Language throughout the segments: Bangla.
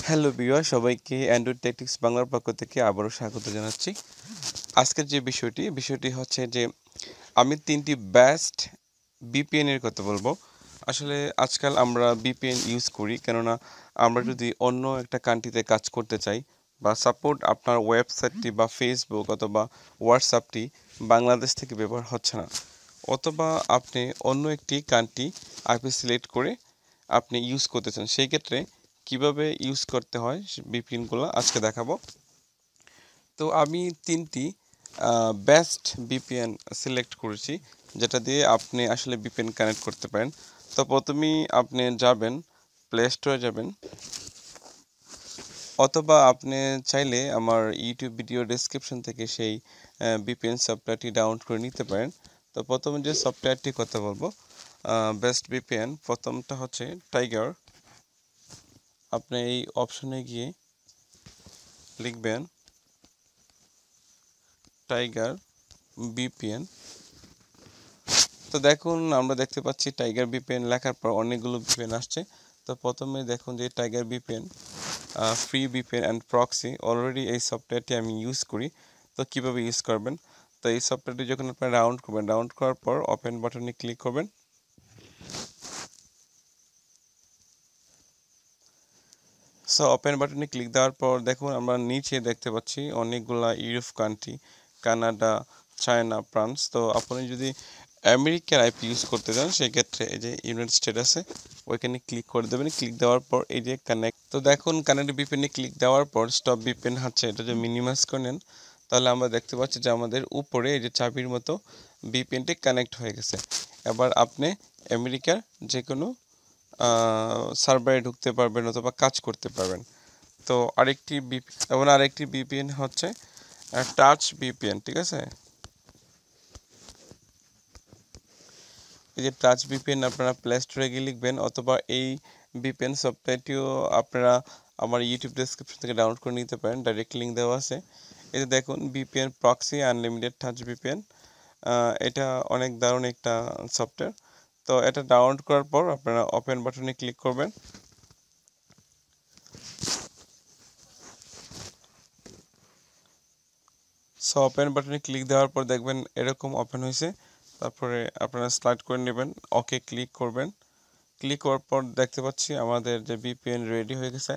হ্যালো ভিউয়ার সবাইকে অ্যান্ড্রয়েড টেকটিক্স বাংলার পক্ষ থেকে আবারও স্বাগত জানাচ্ছি। আজকের যে বিষয়টি হচ্ছে যে আমি ৩টি বেস্ট বিপিএন এর কথা বলবো। আসলে আজকাল আমরা বিপিএন ইউজ করি কেননা আমরা যদি অন্য একটা কান্ট্রিতে কাজ করতে চাই বা সাপোর্ট আপনার ওয়েবসাইটটি বা ফেসবুক অথবা হোয়াটসঅ্যাপটি বাংলাদেশ থেকে ব্যবহার হচ্ছে না, অথবা আপনি অন্য একটি কান্ট্রি আইপি সিলেক্ট করে আপনি ইউজ করতে চান, সেই ক্ষেত্রে কিভাবে ইউজ করতে হয় বিপিএনগুলো আজকে দেখাবো। তো আমি 3টি বেস্ট বিপিএন সিলেক্ট করেছি যেটা দিয়ে আপনি আসলে বিপিএন কানেক্ট করতে পারেন। তো প্রথমেই আপনি যাবেন, প্লে স্টোরে যাবেন, অথবা আপনি চাইলে আমার ইউটিউব ভিডিও ডেসক্রিপশন থেকে সেই বিপিএন সফটওয়্যারটি ডাউনলোড করে নিতে পারেন। তো প্রথমে যে সফটওয়্যারটির কথা বলবো, বেস্ট বিপিএন, প্রথমটা হচ্ছে টাইগার। আপনি এই অপশনে গিয়ে লিখবেন টাইগার বিপিএন। তো দেখুন, আমরা দেখতে পাচ্ছি টাইগার বিপিএন লেখার পর অনেকগুলো বিপিএন আসছে। তো প্রথমে দেখুন যে tiger VPN free VPN and proxy, already এই সফটওয়্যারটি আমি ইউজ করি। তো কিভাবে ইউজ করবেন, তো এই সফটওয়্যারটি যখন আপনারা ডাউনলোড করবেন, ডাউনলোড করার পর ওপেন বাটনে ক্লিক করবেন। সো ওপেন বাটনে ক্লিক দেওয়ার পর দেখুন আমরা নিচে দেখতে পাচ্ছি অনেকগুলা Europe country, Canada, China, France. তো আপনি যদি আমেরিকার আইপি ইউজ করতে চান সেক্ষেত্রে এই যে ইউনাইটেড স্টেট আছে, ওইখানে ক্লিক করে দেবেন। ক্লিক দেওয়ার পর এই যে কানেক্ট, তো দেখুন কানেক্ট বিপিএনে ক্লিক দেওয়ার পর স্টপ বিপিএন হচ্ছে, এটা যে মিনিমাইজ করে নেন তাহলে আমরা দেখতে পাচ্ছি যে আমাদের উপরে এই যে চাবির মতো বিপিএনটি কানেক্ট হয়ে গেছে। এবার আপনি আমেরিকার যে কোনো সার্ভারে ঢুকতে পারবেন অথবা কাজ করতে পারবেন। তো আরেকটি বিপিএন হচ্ছে টাচ বিপিএন, ঠিক আছে। এই যে টাচ বিপিএন আপনারা প্লে স্টোরে গিয়ে লিখবেন, অথবা এই বিপিএন সফটওয়্যারটিও আপনারা আমার ইউটিউব ডেসক্রিপশন থেকে ডাউনলোড করে নিতে পারেন, ডাইরেক্ট লিঙ্ক দেওয়া আছে। এই যে দেখুন বিপিএন প্রক্সি আনলিমিটেড টাচ বিপিএন, এটা অনেক দারুণ একটা সফটওয়্যার। তো এটা ডাউনলোড করার পর আপনারা ওপেন বাটনে ক্লিক করবেন। সো ওপেন বাটনে ক্লিক দেওয়ার পর দেখবেন এরকম ওপেন হয়েছে। তারপরে আপনারা স্লাইড করে নেবেন, ওকে ক্লিক করবেন। ক্লিক করার পর দেখতে পাচ্ছি আমাদের যে বিপিএন রেডি হয়ে গেছে।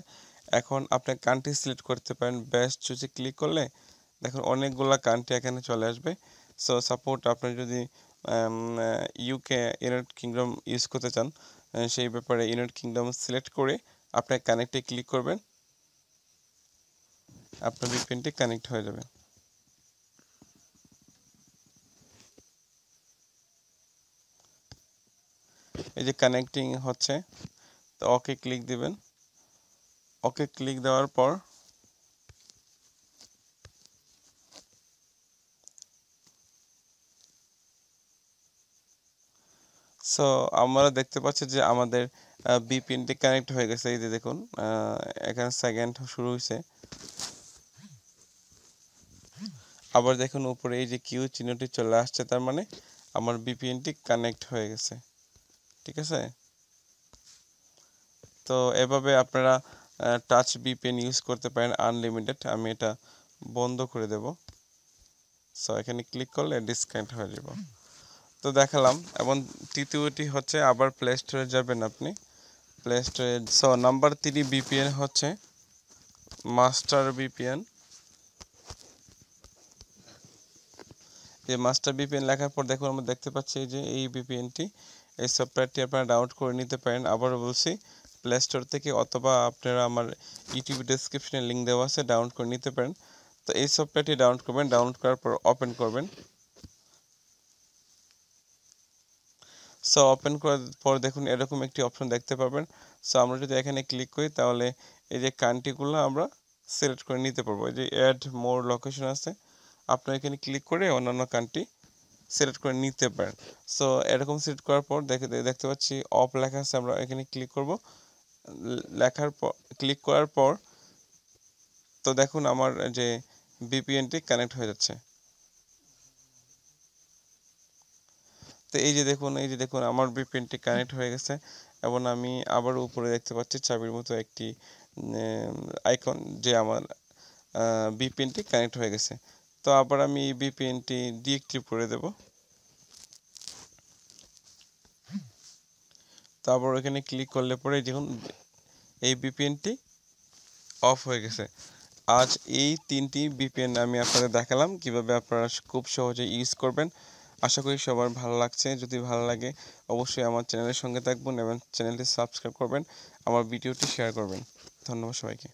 এখন আপনি কান্ট্রি সিলেক্ট করতে পারেন, বেস্ট চুজে ক্লিক করলে দেখুন অনেকগুলা কান্ট্রি এখানে চলে আসবে। সো সাপোর্ট আপনি যদি ইউকে, ইউনাইটেড কিংডম ইউজ করতে চান, সেই ব্যাপারে ইউনাইটেড কিংডম সিলেক্ট করে আপনি কানেক্টে ক্লিক করবেন, আপনার বিপিএনটি কানেক্ট হয়ে যাবে। এই যে কানেক্টিং হচ্ছে, তো ওকে ক্লিক দিবেন। ওকে ক্লিক দেওয়ার পর সো আমরা দেখতে পাচ্ছি যে আমাদের বিপিএনটি কানেক্ট হয়ে গেছে। এই যে দেখুন এখানে সেকেন্ড শুরু হয়েছে। আবার দেখুন উপরে এই যে কিউ চিহ্নটি চলে আসছে, তার মানে আমার বিপিএনটি কানেক্ট হয়ে গেছে, ঠিক আছে। তো এভাবে আপনারা টাচ বিপিএন ইউজ করতে পারেন আনলিমিটেড। আমি এটা বন্ধ করে দেব। সো এখানে ক্লিক করলে ডিসকানেক্ট হয়ে যাব। তো দেখালাম। এবং তৃতীয়টি হচ্ছে আবার প্লে স্টোরে যাবেন আপনি, প্লে স্টোরে। সো নাম্বার 3 বিপিএন হচ্ছে মাস্টার বিপিএন। যে মাস্টার বিপিএন লেখার পর দেখুন আমরা দেখতে পাচ্ছি যে এই বিপিএনটি, এই সফটওয়্যারটি আপনারা ডাউনলোড করে নিতে পারেন। আবারও বলছি, প্লে স্টোর থেকে, অথবা আপনারা আমার ইউটিউব ডেসক্রিপশনে লিঙ্ক দেওয়া আছে, ডাউনলোড করে নিতে পারেন। তো এই সফটওয়্যারটি ডাউনলোড করবেন, ডাউনলোড করার পর ওপেন করবেন। সো ওপেন করার পর দেখুন এরকম একটি অপশন দেখতে পাবেন। সো আমরা যদি এখানে ক্লিক করি তাহলে এই যে কান্ট্রিগুলো আমরা সিলেক্ট করে নিতে পারবো। এই যে অ্যাড মোর লোকেশন আছে, আপনারা এখানে ক্লিক করে অন্যান্য কান্ট্রি সিলেক্ট করে নিতে পারেন। সো এরকম সিলেক্ট করার পর দেখতে পাচ্ছি অফ লেখা আছে, আমরা এখানে ক্লিক করব। লেখার পর ক্লিক করার পর তো দেখুন আমার যে বিপিএনটি কানেক্ট হয়ে যাচ্ছে। তো এই যে দেখুন আমার বিপিএনটি কানেক্ট হয়ে গেছে। এবং আমি আবার উপরে দেখতে পাচ্ছি চাবির মতো একটি আইকন যে আমার ভিপিএনটি কানেক্ট হয়ে গেছে। তো আবার আমি এই ভিপিএনটি ডিএক্টিভ করে দেব। তারপর এখানে ক্লিক করলে পরে দেখুন এই ভিপিএনটি অফ হয়ে গেছে। আজ এই 3টি ভিপিএন আমি আপনাদের দেখালাম কিভাবে আপনারা খুব সহজে ইউজ করবেন। আশা করি সবার ভালো লাগছে। যদি ভালো লাগে অবশ্যই আমার চ্যানেলের সঙ্গে থাকবেন এবং চ্যানেলটি সাবস্ক্রাইব করবেন, আমার ভিডিওটি শেয়ার করবেন। ধন্যবাদ সবাইকে।